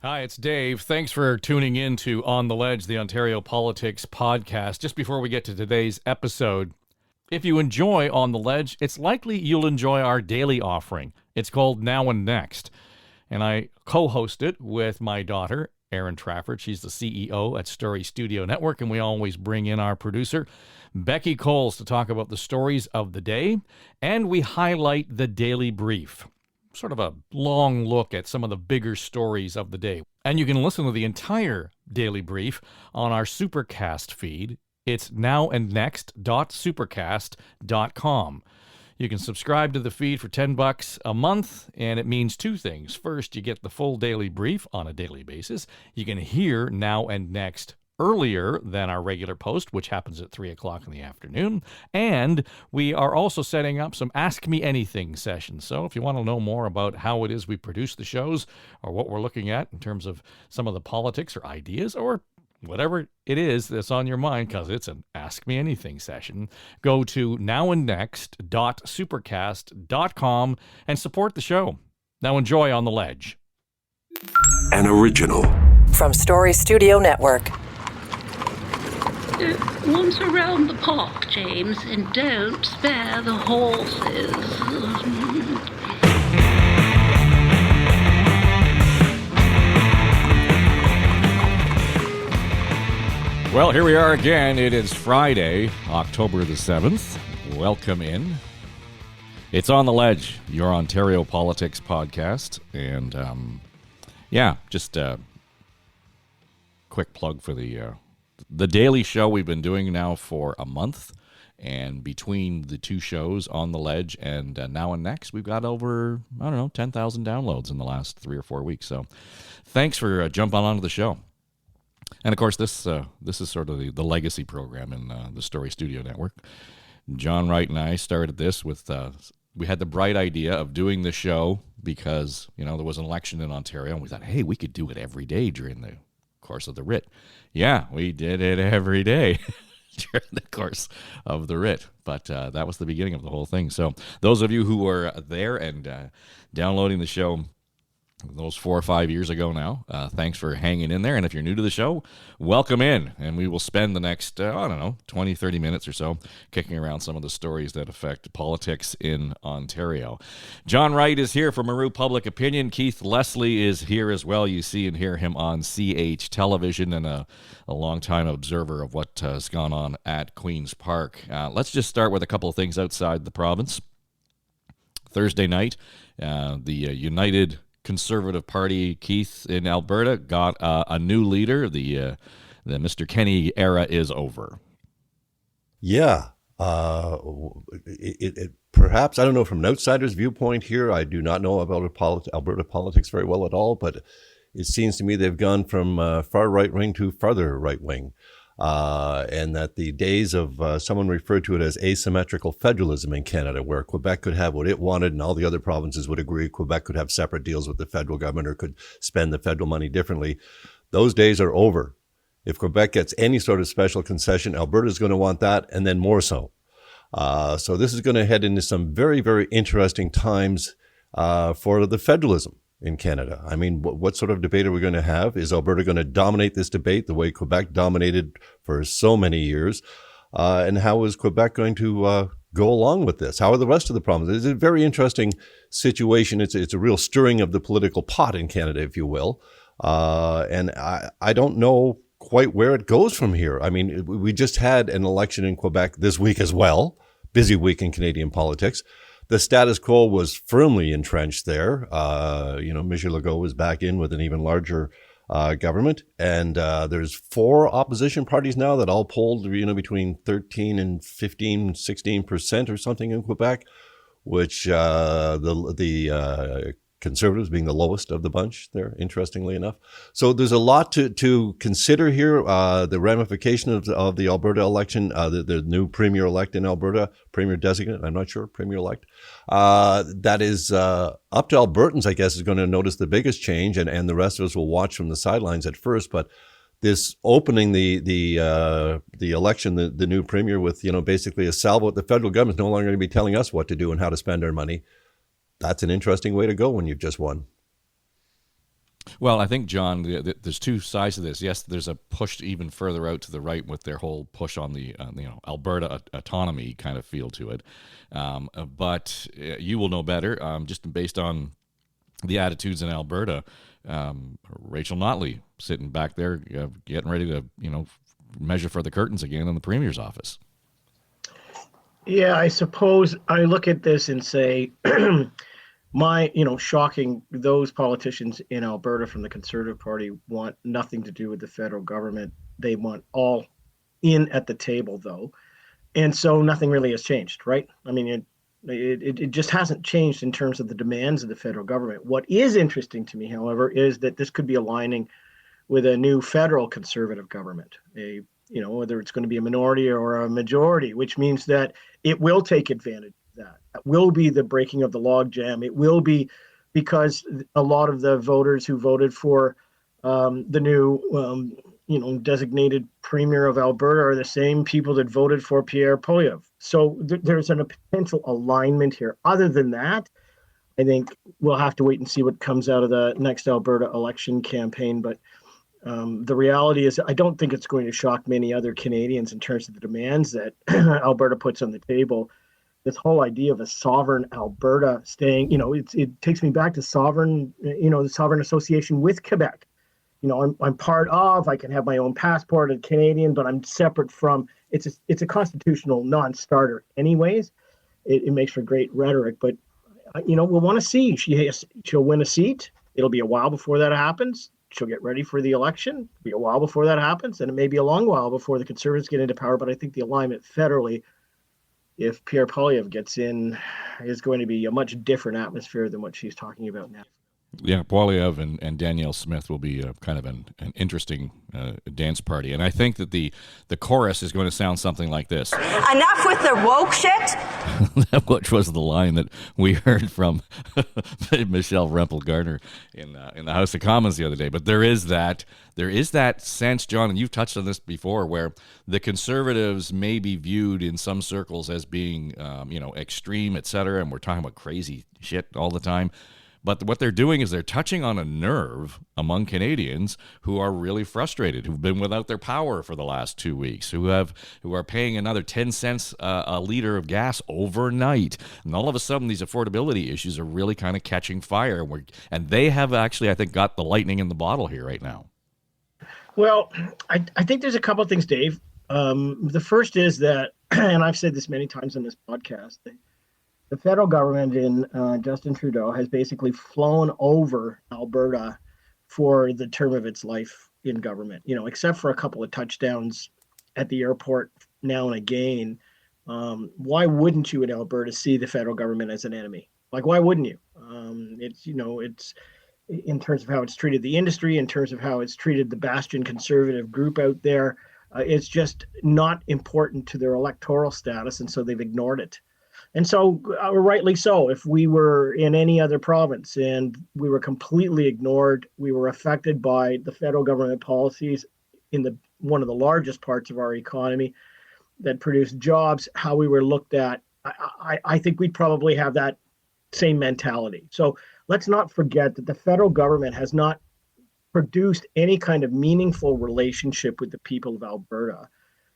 Hi, it's Dave. Thanks for tuning in to On the Ledge, the Ontario Politics podcast. Just before we get to today's episode, if you enjoy On the Ledge, it's likely you'll enjoy our daily offering. It's called Now and Next, and I co-host it with my daughter, Erin Trafford. She's the CEO at Story Studio Network, and we always bring in our producer, Becky Coles, to talk about the stories of the day, and we highlight the daily brief. Sort of a long look at some of the bigger stories of the day. And you can listen to the entire daily brief on our Supercast feed. It's nowandnext.supercast.com. You can subscribe to the feed for $10 a month, and it means two things. First, you get the full daily brief on a daily basis. You can hear Now and Next earlier than our regular post, which happens at 3 o'clock in the afternoon. And we are also setting up some Ask Me Anything sessions. So if you want to know more about how it is we produce the shows or what we're looking at in terms of some of the politics or ideas or whatever it is that's on your mind, because it's an Ask Me Anything session, go to nowandnext.supercast.com and support the show. Now enjoy On the Ledge. An original from Story Studio Network. Once around the park, James, and don't spare the horses. Well, here we are again. It is Friday, October the 7th. Welcome in. It's On the Ledge, your Ontario Politics podcast. And, just a quick plug for the daily show we've been doing now for a month. And between the two shows, On the Ledge and Now and Next, we've got over, 10,000 downloads in the last 3 or 4 weeks. So thanks for jumping onto the show. And, of course, this is sort of the legacy program in the Story Studio Network. John Wright and I started this with, we had the bright idea of doing the show because, there was an election in Ontario, and we thought, hey, we could do it every day during the course of the writ. Yeah, we did it every day during the course of the writ. But that was the beginning of the whole thing. So those of you who were there and downloading the show those 4 or 5 years ago now, thanks for hanging in there. And if you're new to the show, welcome in. And we will spend the next, 20, 30 minutes or so kicking around some of the stories that affect politics in Ontario. John Wright is here for Maru Public Opinion. Keith Leslie is here as well. You see and hear him on CH Television, and a longtime observer of what has gone on at Queen's Park. Let's just start with a couple of things outside the province. Thursday night, the United Conservative Party, Keith, in Alberta, got a new leader. The Mr. Kenney era is over. Yeah. Perhaps, I don't know, from an outsider's viewpoint here, I do not know about Alberta politics very well at all, but it seems to me they've gone from far right wing to farther right wing. And that the days of someone referred to it as asymmetrical federalism in Canada, where Quebec could have what it wanted and all the other provinces would agree Quebec could have separate deals with the federal government or could spend the federal money differently, those days are over. If Quebec gets any sort of special concession, Alberta is going to want that, and then more so. So this is going to head into some very, very interesting times for the federalism in Canada. I mean, what sort of debate are we going to have? Is Alberta going to dominate this debate the way Quebec dominated for so many years? And how is Quebec going to go along with this? How are the rest of the provinces? It's a very interesting situation. It's a real stirring of the political pot in Canada, if you will. And I don't know quite where it goes from here. I mean, we just had an election in Quebec this week as well. Busy week in Canadian politics. The status quo was firmly entrenched there. Monsieur Legault was back in with an even larger government. And there's 4 opposition parties now that all polled, between 13 and 15, 16% or something in Quebec, which the Conservatives being the lowest of the bunch there, interestingly enough. So there's a lot to consider here. The ramification of the Alberta election, the new premier-elect in Alberta, premier designate, I'm not sure, premier-elect. That is up to Albertans, I guess, is going to notice the biggest change, and the rest of us will watch from the sidelines at first. But this opening the election, the new premier with, basically a salvo at the federal government is no longer going to be telling us what to do and how to spend our money. That's an interesting way to go when you've just won. Well, I think, John, there's two sides to this. Yes, there's a push even further out to the right with their whole push on the Alberta autonomy kind of feel to it. But you will know better, just based on the attitudes in Alberta. Rachel Notley sitting back there, getting ready to measure for the curtains again in the Premier's office. Yeah, I suppose I look at this and say, shocking, those politicians in Alberta from the Conservative Party want nothing to do with the federal government. They want all in at the table, though. And so nothing really has changed, right? I mean, it just hasn't changed in terms of the demands of the federal government. What is interesting to me, however, is that this could be aligning with a new federal Conservative government, whether it's going to be a minority or a majority, which means that it will take advantage of that. That will be the breaking of the logjam. It will be because a lot of the voters who voted for the new, designated Premier of Alberta are the same people that voted for Pierre Poilievre. So there's a potential alignment here. Other than that, I think we'll have to wait and see what comes out of the next Alberta election campaign. But the reality is, I don't think it's going to shock many other Canadians in terms of the demands that Alberta puts on the table. This whole idea of a sovereign Alberta staying, it takes me back to the sovereign association with Quebec. I'm part of, I can have my own passport and Canadian, but I'm separate from, it's a constitutional non-starter anyways. It makes for great rhetoric, but we'll want to see. She'll win a seat. It'll be a while before that happens. She'll get ready for the election. It'll be a while before that happens, and it may be a long while before the Conservatives get into power, but I think the alignment federally, if Pierre Poilievre gets in, is going to be a much different atmosphere than what she's talking about now. Yeah, Poilievre and Danielle Smith will be kind of an interesting dance party. And I think that the chorus is going to sound something like this. Enough with the woke shit! Which was the line that we heard from Michelle Rempel-Garner in the House of Commons the other day. But there is that sense, John, and you've touched on this before, where the Conservatives may be viewed in some circles as being, extreme, et cetera, and we're talking about crazy shit all the time. But what they're doing is they're touching on a nerve among Canadians who are really frustrated, who've been without their power for the last 2 weeks, who are paying another 10 cents a liter of gas overnight. And all of a sudden, these affordability issues are really kind of catching fire. And they have actually, I think, got the lightning in the bottle here right now. Well, I think there's a couple of things, Dave. The first is that, and I've said this many times on this podcast, the federal government in Justin Trudeau has basically flown over Alberta for the term of its life in government, except for a couple of touchdowns at the airport now and again. Why wouldn't you in Alberta see the federal government as an enemy? Like, why wouldn't you? It's in terms of how it's treated the industry, in terms of how it's treated the bastion conservative group out there. It's just not important to their electoral status, and so they've ignored it. And so, rightly so, if we were in any other province and we were completely ignored, we were affected by the federal government policies in one of the largest parts of our economy that produce jobs, how we were looked at, I think we'd probably have that same mentality. So let's not forget that the federal government has not produced any kind of meaningful relationship with the people of Alberta.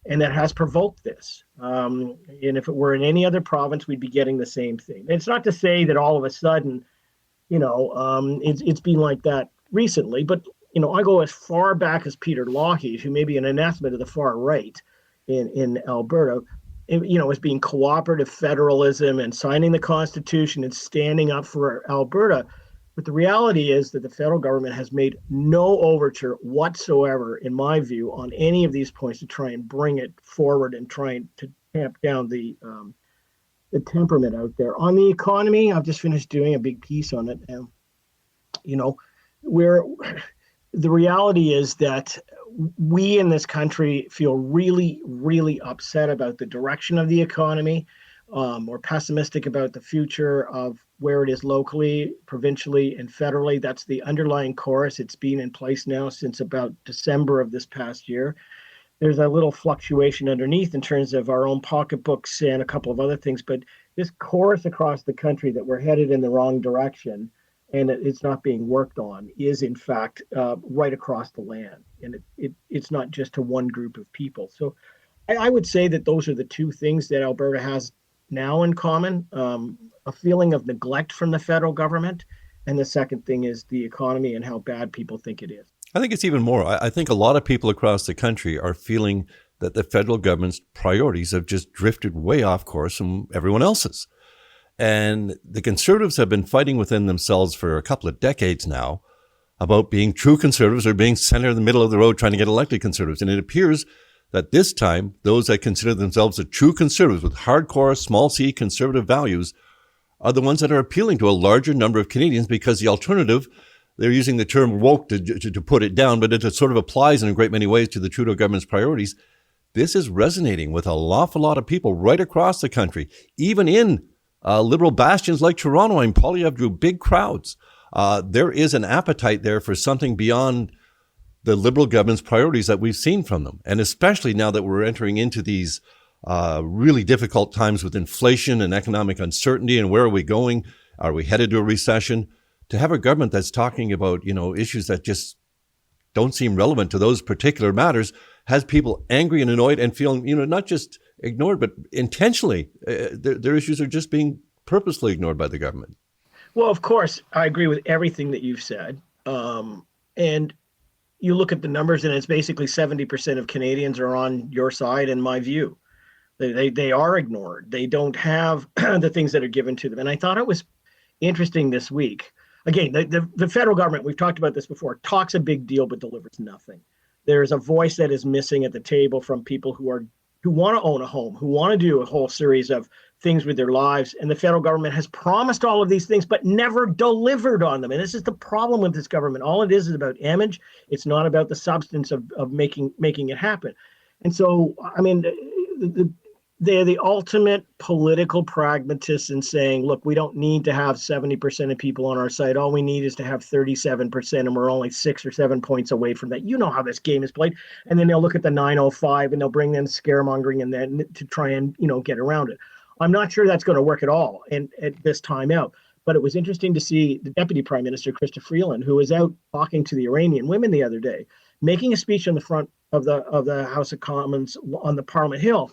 And that has provoked this. And if it were in any other province, we'd be getting the same thing. And it's not to say that all of a sudden, it's been like that recently. But, I go as far back as Peter Lougheed, who may be an anathema to the far right in Alberta, as being cooperative federalism and signing the Constitution and standing up for Alberta. But the reality is that the federal government has made no overture whatsoever, in my view, on any of these points to try and bring it forward and trying to tamp down the temperament out there. On the economy, I've just finished doing a big piece on it. And, where the reality is that we in this country feel really, really upset about the direction of the economy. Or pessimistic about the future of where it is locally, provincially, and federally. That's the underlying chorus. It's been in place now since about December of this past year. There's a little fluctuation underneath in terms of our own pocketbooks and a couple of other things, but this chorus across the country that we're headed in the wrong direction and it's not being worked on is in fact right across the land, and it's not just to one group of people. So I would say that those are the two things that Alberta has now in common: a feeling of neglect from the federal government, and the second thing is the economy and how bad people think it is. I think it's even more. I think a lot of people across the country are feeling that the federal government's priorities have just drifted way off course from everyone else's. And the Conservatives have been fighting within themselves for a couple of decades now about being true Conservatives or being center in the middle of the road trying to get elected Conservatives. And it appears that this time, those that consider themselves the true Conservatives with hardcore, small c Conservative values are the ones that are appealing to a larger number of Canadians, because the alternative, they're using the term woke to put it down, but it sort of applies in a great many ways to the Trudeau government's priorities. This is resonating with an awful lot of people right across the country, even in liberal bastions like Toronto and Poilievre drew big crowds. There is an appetite there for something beyond the Liberal government's priorities that we've seen from them. And especially now that we're entering into these really difficult times with inflation and economic uncertainty, and where are we going? Are we headed to a recession? To have a government that's talking about, issues that just don't seem relevant to those particular matters has people angry and annoyed and feeling, not just ignored, but intentionally, their issues are just being purposely ignored by the government. Well, of course, I agree with everything that you've said. And you look at the numbers, and it's basically 70% of Canadians are on your side, in my view. They are ignored. They don't have the things that are given to them. And I thought it was interesting this week. Again, the federal government, we've talked about this before, talks a big deal but delivers nothing. There's a voice that is missing at the table from people who want to own a home, who want to do a whole series of things with their lives. And the federal government has promised all of these things, but never delivered on them. And this is the problem with this government. All it is about image. It's not about the substance of making it happen. And so, I mean, they're the ultimate political pragmatists in saying, look, we don't need to have 70% of people on our side. All we need is to have 37%, and we're only 6 or 7 points away from that. You know how this game is played. And then they'll look at the 905 and they'll bring in scaremongering and then to try and, get around it. I'm not sure that's going to work at all and at this time out. But it was interesting to see the Deputy Prime Minister, Chrystia Freeland, who was out talking to the Iranian women the other day, making a speech in the front of the House of Commons on the Parliament Hill.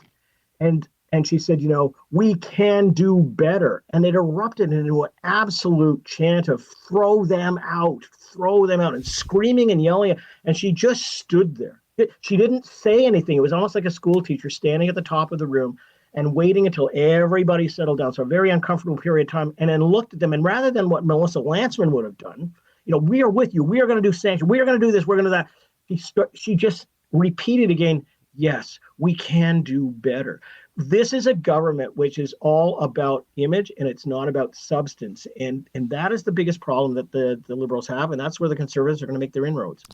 And she said, we can do better. And it erupted into an absolute chant of throw them out, and screaming and yelling. And she just stood there. She didn't say anything. It was almost like a school teacher standing at the top of the room and waiting until everybody settled down. So a very uncomfortable period of time. And then looked at them. And rather than what Melissa Lantsman would have done, we are with you. We are going to do sanctions. We are going to do this. We're going to do that. She just repeated again, yes, we can do better. This is a government which is all about image, and it's not about substance. And that is the biggest problem that the Liberals have, and that's where the Conservatives are going to make their inroads.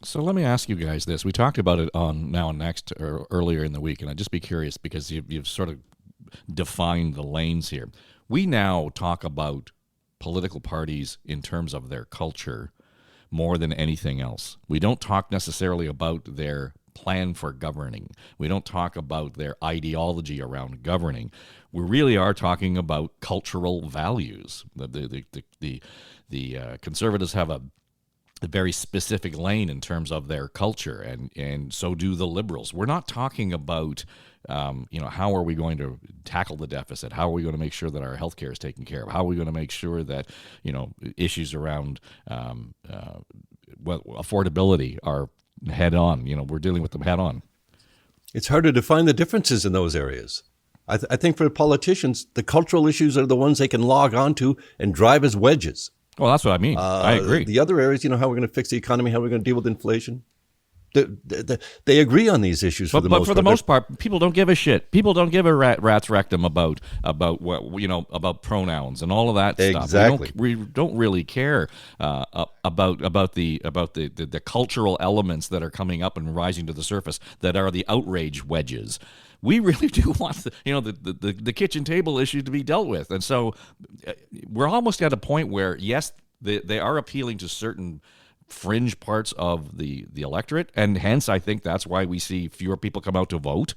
So let me ask you guys this. We talked about it on Now and Next or earlier in the week, and I'd just be curious because you've sort of defined the lanes here. We now talk about political parties in terms of their culture more than anything else. We don't talk necessarily about their plan for governing. We don't talk about their ideology around governing. We really are talking about cultural values. The Conservatives have a very specific lane in terms of their culture, and so do the Liberals. We're not talking about how are we going to tackle the deficit? How are we going to make sure that our healthcare is taken care of? How are we going to make sure that issues around affordability are head on? We're dealing with them head on. It's hard to define the differences in those areas. I think for politicians, the cultural issues are the ones they can log onto and drive as wedges. Well, that's what I mean. I agree. The other areas, how we're going to fix the economy, how we're going to deal with inflation. They agree on these issues for the most part. But for the most part, people don't give a shit. People don't give a rat's rectum about what about pronouns and all of that stuff. Exactly. We don't really care about the cultural elements that are coming up and rising to the surface that are the outrage wedges. We really do want the kitchen table issue to be dealt with, and so we're almost at a point where yes, they are appealing to certain fringe parts of the electorate, and hence I think that's why we see fewer people come out to vote,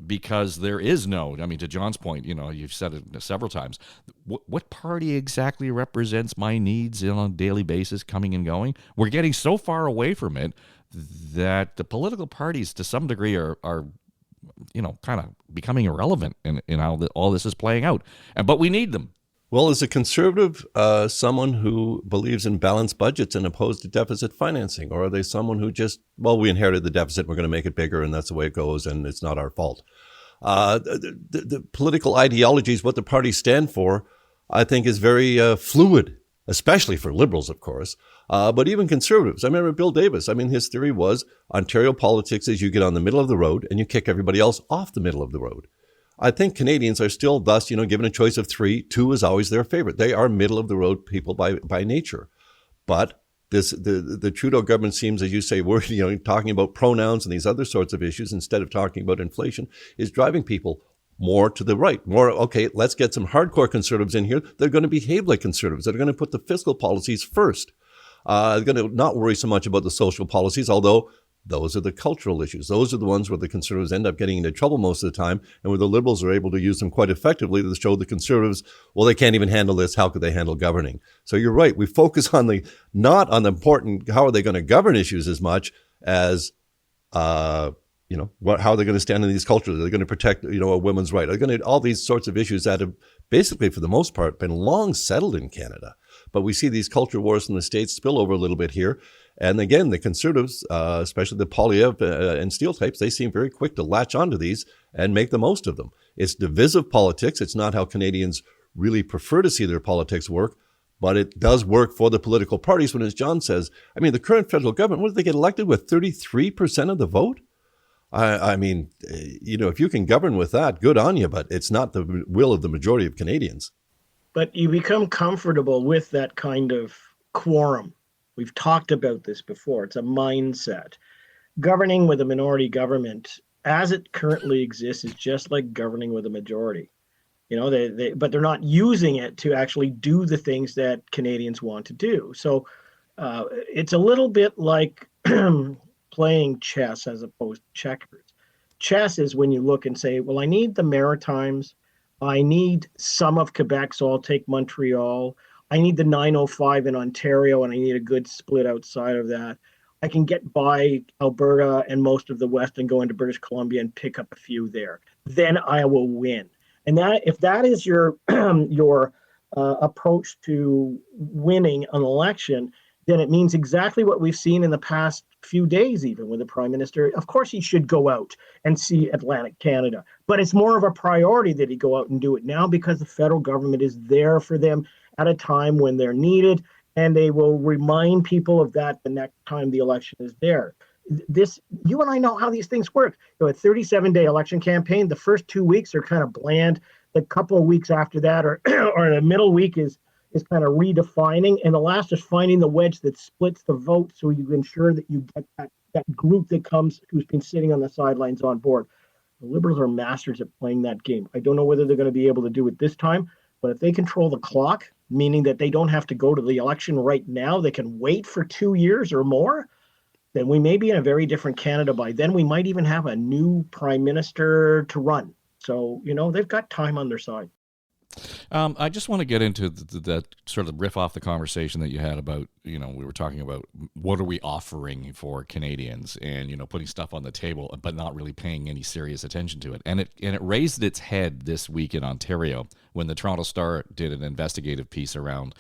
because there is no, I mean, to John's point, you've said it several times, what party exactly represents my needs on a daily basis coming and going? We're getting so far away from it that the political parties to some degree are kind of becoming irrelevant in how all this is playing out. But we need them. Well, as a conservative, someone who believes in balanced budgets and opposed to deficit financing? Or are they someone who just, we inherited the deficit, we're going to make it bigger, and that's the way it goes, and it's not our fault? The political ideologies, what the parties stand for, I think is very fluid, especially for Liberals, of course, but even Conservatives. I remember Bill Davis. I mean, his theory was Ontario politics is you get on the middle of the road and you kick everybody else off the middle of the road. I think Canadians are still thus, given a choice of three, two is always their favorite. They are middle of the road people by nature. But the Trudeau government seems, as you say, we're talking about pronouns and these other sorts of issues instead of talking about inflation, is driving people more to the right. More, okay, let's get some hardcore conservatives in here. They're going to behave like conservatives. They're going to put the fiscal policies first. They're going to not worry so much about the social policies, although those are the cultural issues. Those are the ones where the Conservatives end up getting into trouble most of the time, and where the Liberals are able to use them quite effectively to show the Conservatives, well, they can't even handle this. How could they handle governing? So you're right. We focus on not on the important, how are they going to govern issues as much as, how are they going to stand in these cultures? Are they going to protect, a women's right? Are they going to, all these sorts of issues that have basically, for the most part, been long settled in Canada. But we see these culture wars in the States spill over a little bit here. And again, the Conservatives, especially the Poilievre and Steele types, they seem very quick to latch onto these and make the most of them. It's divisive politics. It's not how Canadians really prefer to see their politics work, but it does work for the political parties when, as John says, I mean, the current federal government, what did they get elected with? 33% of the vote? I mean, if you can govern with that, good on you, but it's not the will of the majority of Canadians. But you become comfortable with that kind of quorum. We've talked about this before. It's a mindset. Governing with a minority government, as it currently exists, is just like governing with a majority. But they're not using it to actually do the things that Canadians want to do. So it's a little bit like playing chess as opposed to checkers. Chess is when you look and say, well, I need the Maritimes. I need some of Quebec, so I'll take Montreal. I need the 905 in Ontario, and I need a good split outside of that. I can get by Alberta and most of the West and go into British Columbia and pick up a few there. Then I will win. And that, if that is your approach to winning an election, then it means exactly what we've seen in the past few days, even with the Prime Minister. Of course, he should go out and see Atlantic Canada, but it's more of a priority that he go out and do it now because the federal government is there for them at a time when they're needed, and they will remind people of that the next time the election is there. You and I know how these things work. A 37-day election campaign, the first 2 weeks are kind of bland. The couple of weeks after that, or the middle week is kind of redefining, and the last is finding the wedge that splits the vote so you ensure that you get that group that comes who's been sitting on the sidelines on board. The Liberals are masters at playing that game. I don't know whether they're going to be able to do it this time, but if they control the clock, meaning that they don't have to go to the election right now, they can wait for 2 years or more, then we may be in a very different Canada by then. We might even have a new prime minister to run. So, they've got time on their side. I just want to get into that sort of riff off the conversation that you had about, we were talking about what are we offering for Canadians and, putting stuff on the table, but not really paying any serious attention to it. And it raised its head this week in Ontario when the Toronto Star did an investigative piece around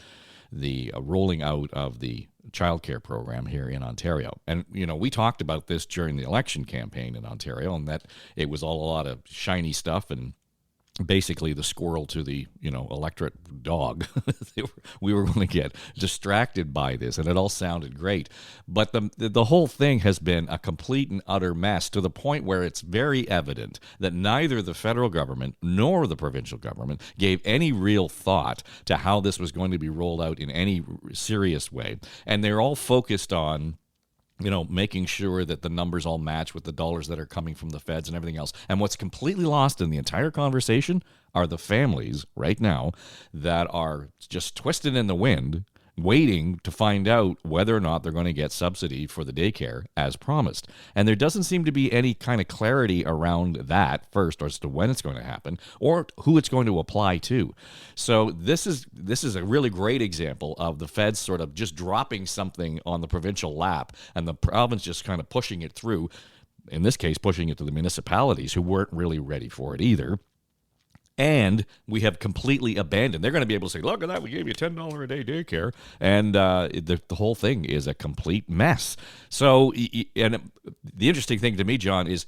the rolling out of the childcare program here in Ontario. And, we talked about this during the election campaign in Ontario, and that it was all a lot of shiny stuff and basically the squirrel to the electorate dog. We were going to get distracted by this, and it all sounded great, but the whole thing has been a complete and utter mess, to the point where it's very evident that neither the federal government nor the provincial government gave any real thought to how this was going to be rolled out in any serious way, and they're all focused on making sure that the numbers all match with the dollars that are coming from the feds and everything else. And what's completely lost in the entire conversation are the families right now that are just twisted in the wind waiting to find out whether or not they're going to get subsidy for the daycare as promised. And there doesn't seem to be any kind of clarity around that first, as to when it's going to happen or who it's going to apply to. So this is a really great example of the feds sort of just dropping something on the provincial lap and the province just kind of pushing it through, in this case, pushing it to the municipalities who weren't really ready for it either. And we have completely abandoned. They're going to be able to say, look at that, we gave you $10 a day daycare. And the whole thing is a complete mess. So, and the interesting thing to me, John, is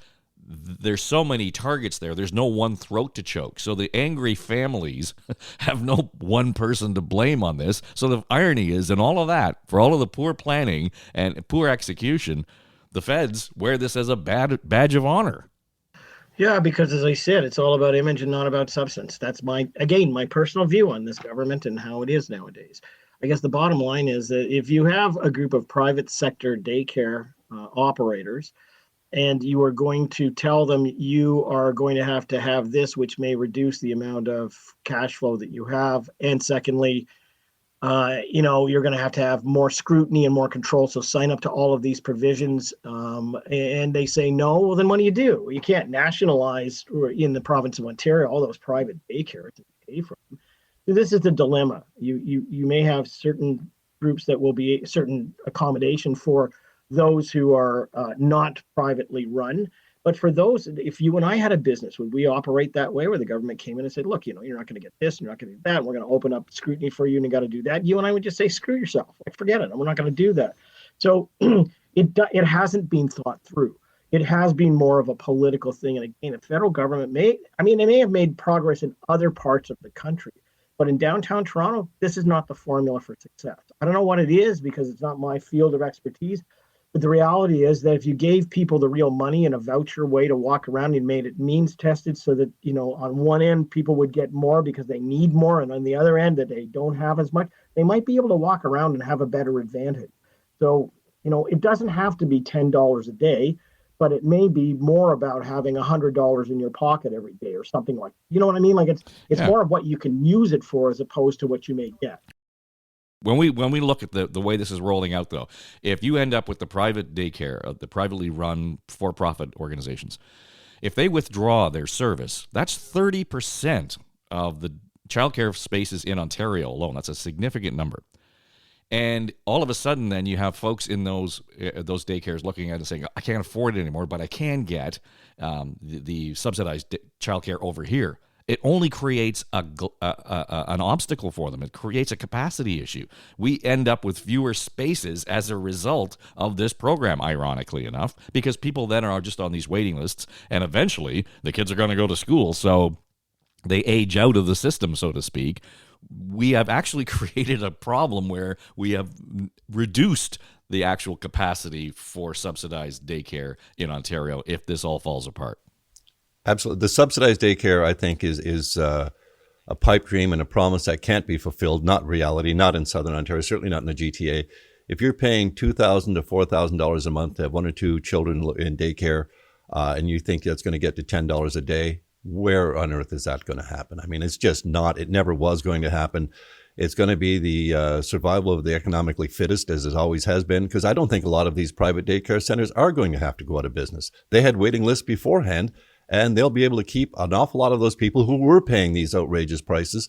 there's so many targets there. There's no one throat to choke. So the angry families have no one person to blame on this. So the irony is, in all of that, for all of the poor planning and poor execution, the feds wear this as a badge of honor. Yeah, because as I said, it's all about image and not about substance. That's my personal view on this government and how it is nowadays. I guess the bottom line is that if you have a group of private sector daycare operators, and you are going to tell them you are going to have this, which may reduce the amount of cash flow that you have, and secondly, you're going to have more scrutiny and more control. So sign up to all of these provisions. And they say no. Well, then what do? You can't nationalize in the province of Ontario all those private daycares that you pay for them. So this is the dilemma. You may have certain groups that will be certain accommodation for those who are not privately run. But for those, if you and I had a business, would we operate that way where the government came in and said, look, you're not going to get this, you're not going to do that, and we're going to open up scrutiny for you and you got to do that? You and I would just say, screw yourself. Forget it. We're not going to do that. So it hasn't been thought through. It has been more of a political thing. And again, the federal government they may have made progress in other parts of the country, but in downtown Toronto, this is not the formula for success. I don't know what it is because it's not my field of expertise. But the reality is that if you gave people the real money and a voucher way to walk around and made it means tested so that, on one end, people would get more because they need more. And on the other end, that they don't have as much, they might be able to walk around and have a better advantage. So, it doesn't have to be $10 a day, but it may be more about having $100 in your pocket every day or something like, you know what I mean? Like it's more of what you can use it for as opposed to what you may get. When we look at the way this is rolling out, though, if you end up with the private daycare, the privately run for-profit organizations, if they withdraw their service, that's 30% of the childcare spaces in Ontario alone. That's a significant number. And all of a sudden, then you have folks in those daycares looking at it and saying, I can't afford it anymore, but I can get the subsidized childcare over here. It only creates an obstacle for them. It creates a capacity issue. We end up with fewer spaces as a result of this program, ironically enough, because people then are just on these waiting lists, and eventually the kids are going to go to school, so they age out of the system, so to speak. We have actually created a problem where we have reduced the actual capacity for subsidized daycare in Ontario if this all falls apart. Absolutely. The subsidized daycare, I think, is a pipe dream and a promise that can't be fulfilled, not reality, not in Southern Ontario, certainly not in the GTA. If you're paying $2,000 to $4,000 a month to have one or two children in daycare, and you think that's going to get to $10 a day, where on earth is that going to happen? I mean, it's just not. It never was going to happen. It's going to be the survival of the economically fittest, as it always has been, because I don't think a lot of these private daycare centers are going to have to go out of business. They had waiting lists beforehand, and they'll be able to keep an awful lot of those people who were paying these outrageous prices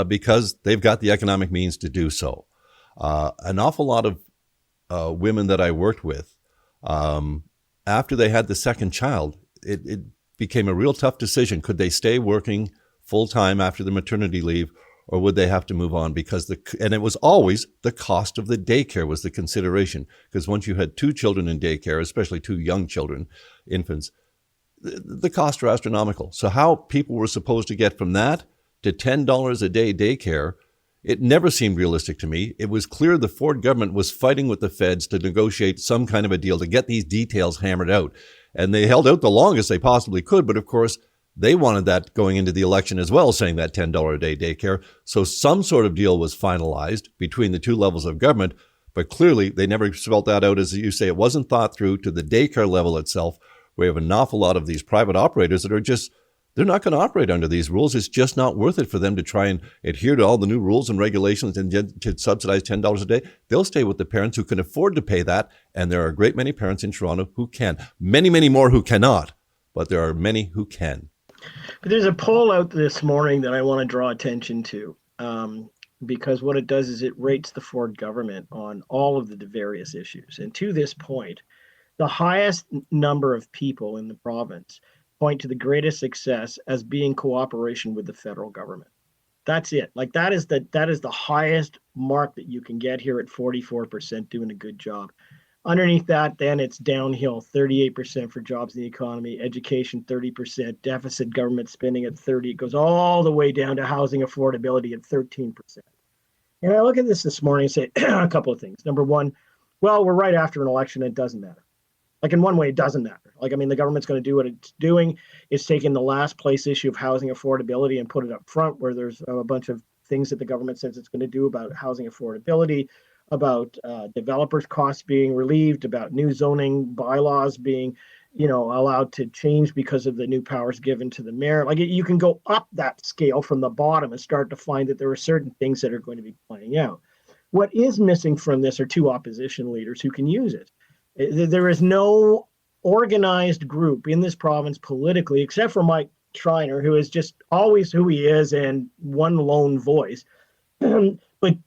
because they've got the economic means to do so. An awful lot of women that I worked with, after they had the second child, it became a real tough decision. Could they stay working full-time after the maternity leave, or would they have to move on? And it was always the cost of the daycare was the consideration, because once you had two children in daycare, especially two young children, infants, the costs are astronomical. So how people were supposed to get from that to $10 a day daycare, it never seemed realistic to me. It was clear the Ford government was fighting with the feds to negotiate some kind of a deal to get these details hammered out. And they held out the longest they possibly could. But of course, they wanted that going into the election as well, saying that $10 a day daycare. So some sort of deal was finalized between the two levels of government. But clearly, they never spelled that out. As you say, it wasn't thought through to the daycare level itself. We have an awful lot of these private operators that are just, They're not going to operate under these rules. It's just not worth it for them to try and adhere to all the new rules and regulations and to subsidize $10 a day. They'll stay with the parents who can afford to pay that. And there are a great many parents in Toronto who can. Many, many more who cannot, but there are many who can. But there's a poll out this morning that I want to draw attention to, because what it does is it rates the Ford government on all of the various issues. And to this point, the highest number of people in the province point to the greatest success as being cooperation with the federal government. That's it. Like that is the highest mark that you can get here at 44%, doing a good job. Underneath that, then it's downhill, 38% for jobs in the economy, education 30%, deficit government spending at 30%. It goes all the way down to housing affordability at 13%. And I look at this morning and say a couple of things. Number one, well, we're right after an election. It doesn't matter. Like in one way, it doesn't matter. Like, I mean, the government's going to do what it's doing. It's taking the last place issue of housing affordability and put it up front, where there's a bunch of things that the government says it's going to do about housing affordability, about developers' costs being relieved, about new zoning bylaws being, allowed to change because of the new powers given to the mayor. Like you can go up that scale from the bottom and start to find that there are certain things that are going to be playing out. What is missing from this are two opposition leaders who can use it. There is no organized group in this province politically, except for Mike Schreiner, who is just always who he is and one lone voice. But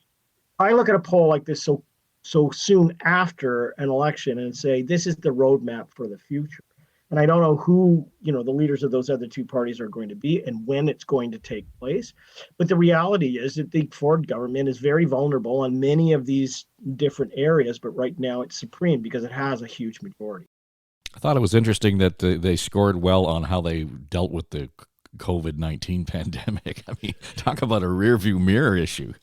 I look at a poll like this so soon after an election and say, this is the roadmap for the future. And I don't know who, the leaders of those other two parties are going to be and when it's going to take place. But the reality is that the Ford government is very vulnerable on many of these different areas. But right now it's supreme because it has a huge majority. I thought it was interesting that they scored well on how they dealt with the COVID-19 pandemic. I mean, talk about a rearview mirror issue.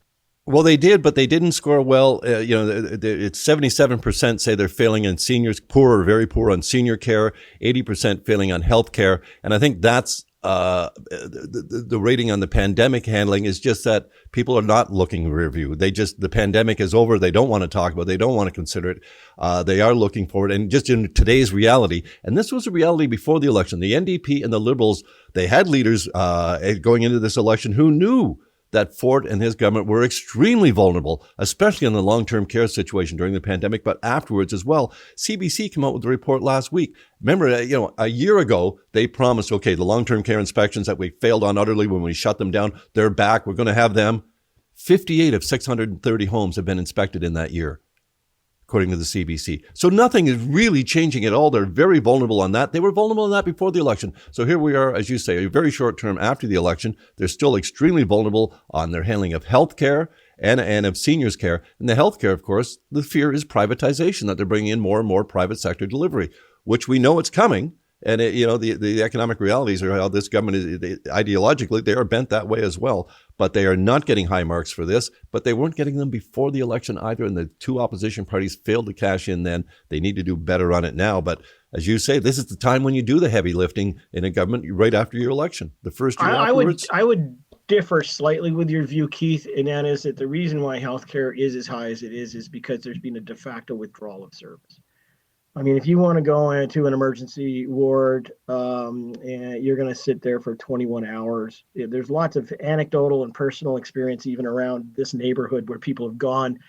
Well, they did, but they didn't score well. It's 77% say they're failing in seniors, poor or very poor on senior care, 80% failing on health care. And I think that's the rating on the pandemic handling is just that people are not looking rear view. The pandemic is over. They don't want to talk about it. They don't want to consider it. They are looking forward. And just in today's reality, and this was a reality before the election, the NDP and the Liberals, they had leaders going into this election who knew that Ford and his government were extremely vulnerable, especially in the long-term care situation during the pandemic, but afterwards as well. CBC came out with a report last week. Remember, a year ago, they promised, okay, the long-term care inspections that we failed on utterly when we shut them down, they're back. We're going to have them. 58 of 630 homes have been inspected in that year, according to the CBC. So nothing is really changing at all. They're very vulnerable on that. They were vulnerable on that before the election. So here we are, as you say, a very short term after the election. They're still extremely vulnerable on their handling of health care and of seniors care. And the health care, of course, the fear is privatization, that they're bringing in more and more private sector delivery, which we know it's coming. And the economic realities are how this government is ideologically, they are bent that way as well. But they are not getting high marks for this. But they weren't getting them before the election either. And the two opposition parties failed to cash in then. They need to do better on it now. But as you say, this is the time when you do the heavy lifting in a government right after your election. The first year afterwards. I would differ slightly with your view, Keith, and that is that the reason why healthcare is as high as it is because there's been a de facto withdrawal of service. I mean, if you want to go into an emergency ward and you're going to sit there for 21 hours, there's lots of anecdotal and personal experience even around this neighborhood where people have gone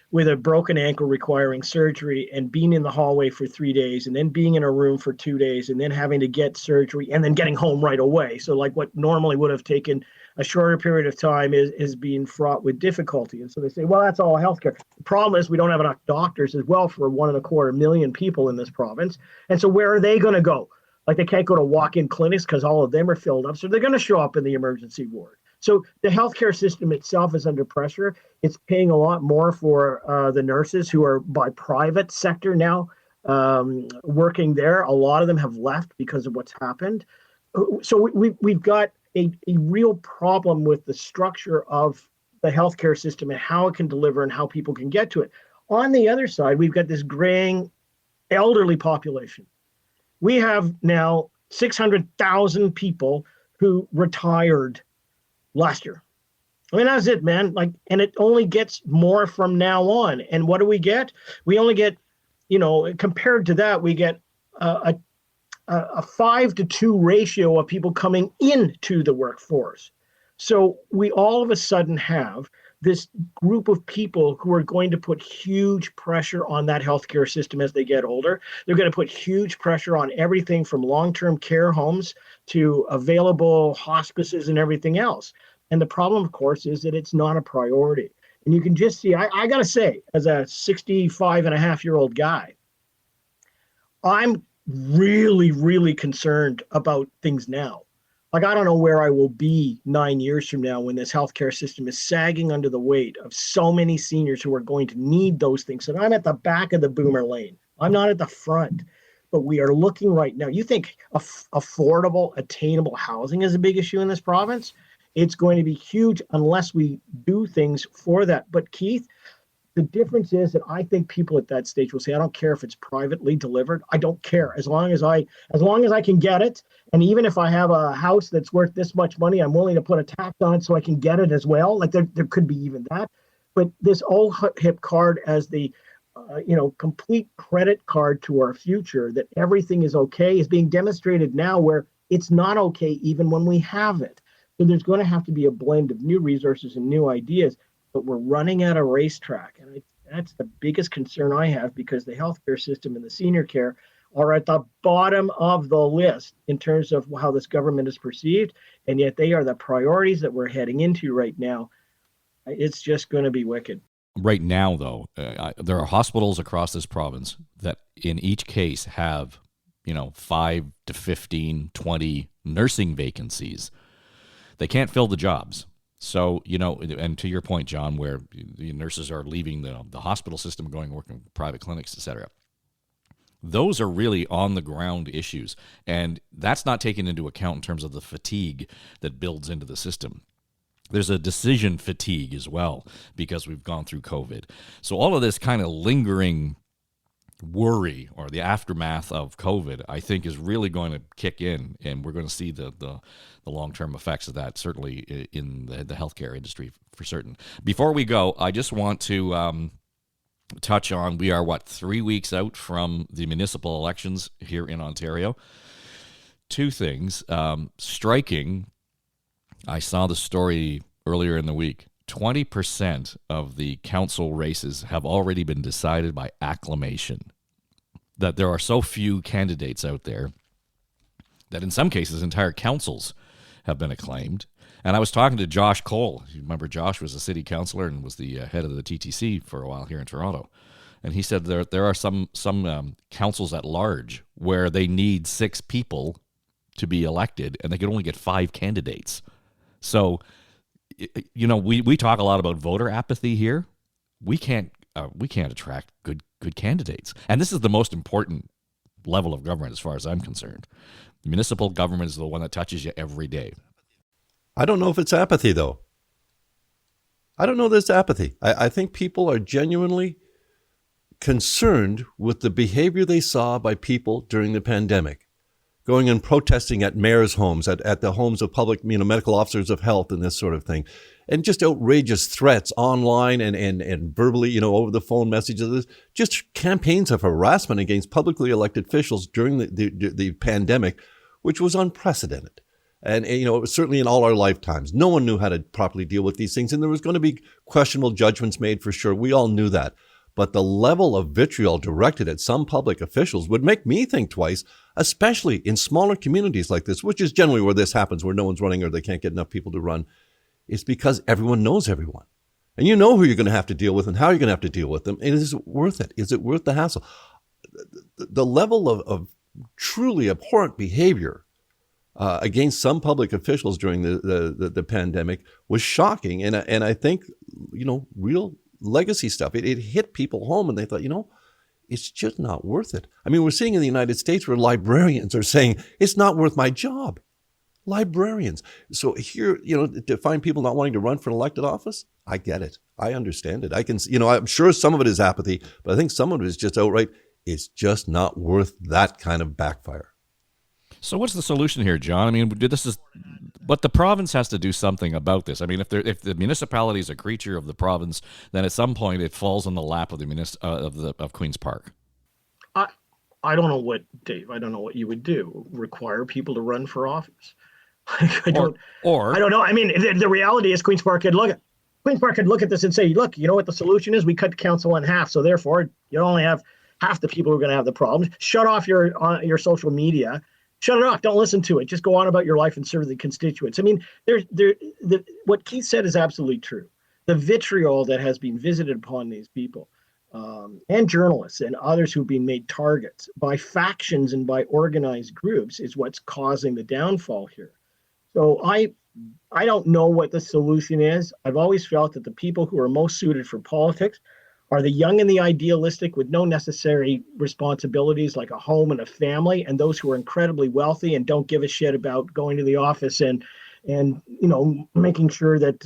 with a broken ankle requiring surgery and being in the hallway for 3 days and then being in a room for 2 days and then having to get surgery and then getting home right away. So like what normally would have taken a shorter period of time is being fraught with difficulty. And so they say, well, that's all healthcare. The problem is we don't have enough doctors as well for 1.25 million people in this province. And so where are they going to go? Like they can't go to walk-in clinics because all of them are filled up. So they're going to show up in the emergency ward. So the healthcare system itself is under pressure. It's paying a lot more for the nurses who are by private sector now working there. A lot of them have left because of what's happened. So we've got a real problem with the structure of the healthcare system and how it can deliver and how people can get to it. On the other side, we've got this graying elderly population. We have now 600,000 people who retired last year. I mean, that's it, man. And it only gets more from now on. And what do we get? We only get, compared to that, we get a a 5-to-2 ratio of people coming into the workforce. So we all of a sudden have this group of people who are going to put huge pressure on that healthcare system as they get older. They're going to put huge pressure on everything from long-term care homes to available hospices and everything else. And the problem, of course, is that it's not a priority. And you can just see, I got to say, as a 65-and-a-half-year-old guy, I'm really, really concerned about things now. Like, I don't know where I will be 9 years from now when this healthcare system is sagging under the weight of so many seniors who are going to need those things. And I'm at the back of the boomer lane. I'm not at the front. But we are looking right now. You think affordable, attainable housing is a big issue in this province? It's going to be huge unless we do things for that. But Keith, the difference is that I think people at that stage will say, I don't care if it's privately delivered. I don't care as long as I can get it. And even if I have a house that's worth this much money, I'm willing to put a tax on it so I can get it as well. Like there could be even that. But this old hip card as the complete credit card to our future, that everything is okay, is being demonstrated now where it's not okay even when we have it. So there's going to have to be a blend of new resources and new ideas. But we're running out of racetrack. And that's the biggest concern I have, because the healthcare system and the senior care are at the bottom of the list in terms of how this government is perceived. And yet they are the priorities that we're heading into right now. It's just going to be wicked. Right now, though, there are hospitals across this province that in each case have, 5 to 15, 20 nursing vacancies. They can't fill the jobs. So, and to your point, John, where the nurses are leaving the hospital system, going working in private clinics, et cetera. Those are really on the ground issues. And that's not taken into account in terms of the fatigue that builds into the system. There's a decision fatigue as well, because we've gone through COVID. So all of this kind of lingering worry, or the aftermath of COVID, I think is really going to kick in, and we're going to see the long-term effects of that, certainly in the healthcare industry for certain. Before we go, I just want to touch on, we are 3 weeks out from the municipal elections here in Ontario. Two things. Striking, I saw the story earlier in the week. 20% of the council races have already been decided by acclamation. That there are so few candidates out there that in some cases entire councils have been acclaimed. And I was talking to Josh Cole. You remember Josh was a city councillor and was the head of the TTC for a while here in Toronto. And he said there are some councils at large where they need 6 people to be elected, and they can only get 5 candidates. So, we talk a lot about voter apathy here. We can't attract good candidates, and this is the most important level of government as far as I'm concerned. Municipal government is the one that touches you every day. I don't know if it's apathy, though. I don't know there's apathy. I think people are genuinely concerned with the behavior they saw by people during the pandemic, going and protesting at mayors' homes, at the homes of public, medical officers of health and this sort of thing, and just outrageous threats online and verbally, over the phone messages, just campaigns of harassment against publicly elected officials during the pandemic, which was unprecedented. And, it was certainly in all our lifetimes. No one knew how to properly deal with these things, and there was going to be questionable judgments made for sure. We all knew that. But the level of vitriol directed at some public officials would make me think twice, especially in smaller communities like this, which is generally where this happens, where no one's running or they can't get enough people to run. It's because everyone knows everyone. And you know who you're going to have to deal with and how you're going to have to deal with them. And is it worth it? Is it worth the hassle? The level of truly abhorrent behavior against some public officials during the pandemic was shocking. And I think, real legacy stuff. It hit people home, and they thought, it's just not worth it. I mean, we're seeing in the United States where librarians are saying, it's not worth my job. Librarians. So here, to find people not wanting to run for an elected office, I get it. I understand it. I can, I'm sure some of it is apathy, but I think some of it is just outright, it's just not worth that kind of backfire. So what's the solution here, John? I mean, but the province has to do something about this. I mean, if the municipality is a creature of the province, then at some point it falls in the lap of of Queen's Park. I don't know what, Dave, I don't know what you would do. Require people to run for office. I don't know. I mean, the reality is Queen's Park could look at this and say, look, you know what the solution is? We cut council in half. So therefore, you only have half the people who are going to have the problems. Shut off your social media. Shut it off. Don't listen to it. Just go on about your life and serve the constituents. I mean, what Keith said is absolutely true. The vitriol that has been visited upon these people and journalists and others who've been made targets by factions and by organized groups is what's causing the downfall here. So I don't know what the solution is. I've always felt that the people who are most suited for politics are the young and the idealistic with no necessary responsibilities like a home and a family, and those who are incredibly wealthy and don't give a shit about going to the office and making sure that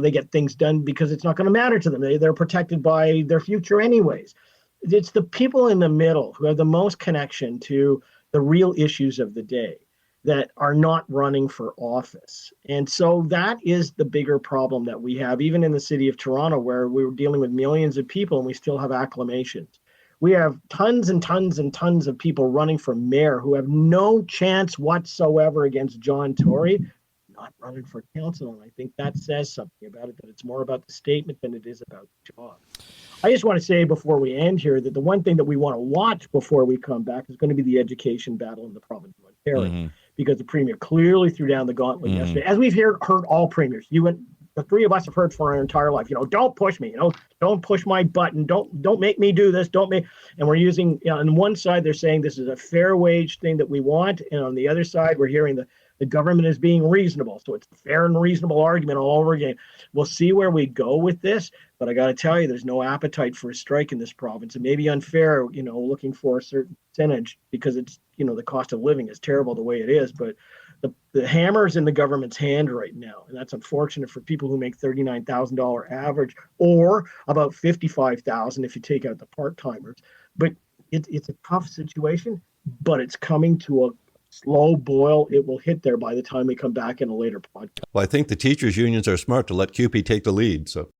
they get things done because it's not going to matter to them. They're protected by their future anyways. It's the people in the middle who have the most connection to the real issues of the day that are not running for office. And so that is the bigger problem that we have, even in the city of Toronto, where we're dealing with millions of people and we still have acclamations. We have tons and tons and tons of people running for mayor who have no chance whatsoever against John Tory, not running for council. And I think that says something about it, that it's more about the statement than it is about the job. I just want to say before we end here that the one thing that we want to watch before we come back is going to be the education battle in the province of Ontario, because the premier clearly threw down the gauntlet yesterday. As we've heard all premiers, the three of us have heard for our entire life, don't push me, don't push my button, don't make me do this, and we're using, on one side, they're saying this is a fair wage thing that we want, and on the other side, we're hearing the government is being reasonable. So it's a fair and reasonable argument all over again. We'll see where we go with this, but I got to tell you, there's no appetite for a strike in this province. It may be unfair, looking for a certain percentage because it's, the cost of living is terrible the way it is, but the hammer's in the government's hand right now. And that's unfortunate for people who make $39,000 average or about $55,000 if you take out the part-timers. But it's a tough situation, but it's coming to a slow boil. It will hit there by the time we come back in a later podcast. Well, I think the teachers' unions are smart to let CUPE take the lead. So,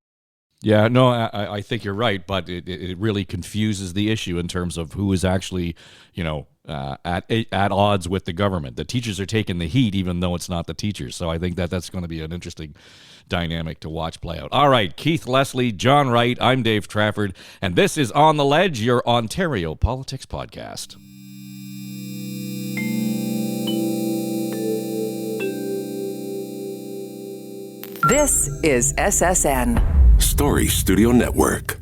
yeah, no, I think you're right, but it really confuses the issue in terms of who is actually, at odds with the government. The teachers are taking the heat, even though it's not the teachers. So I think that's going to be an interesting dynamic to watch play out. All right, Keith Leslie, John Wright, I'm Dave Trafford, and this is On the Ledge, your Ontario politics podcast. This is SSN. Story Studio Network.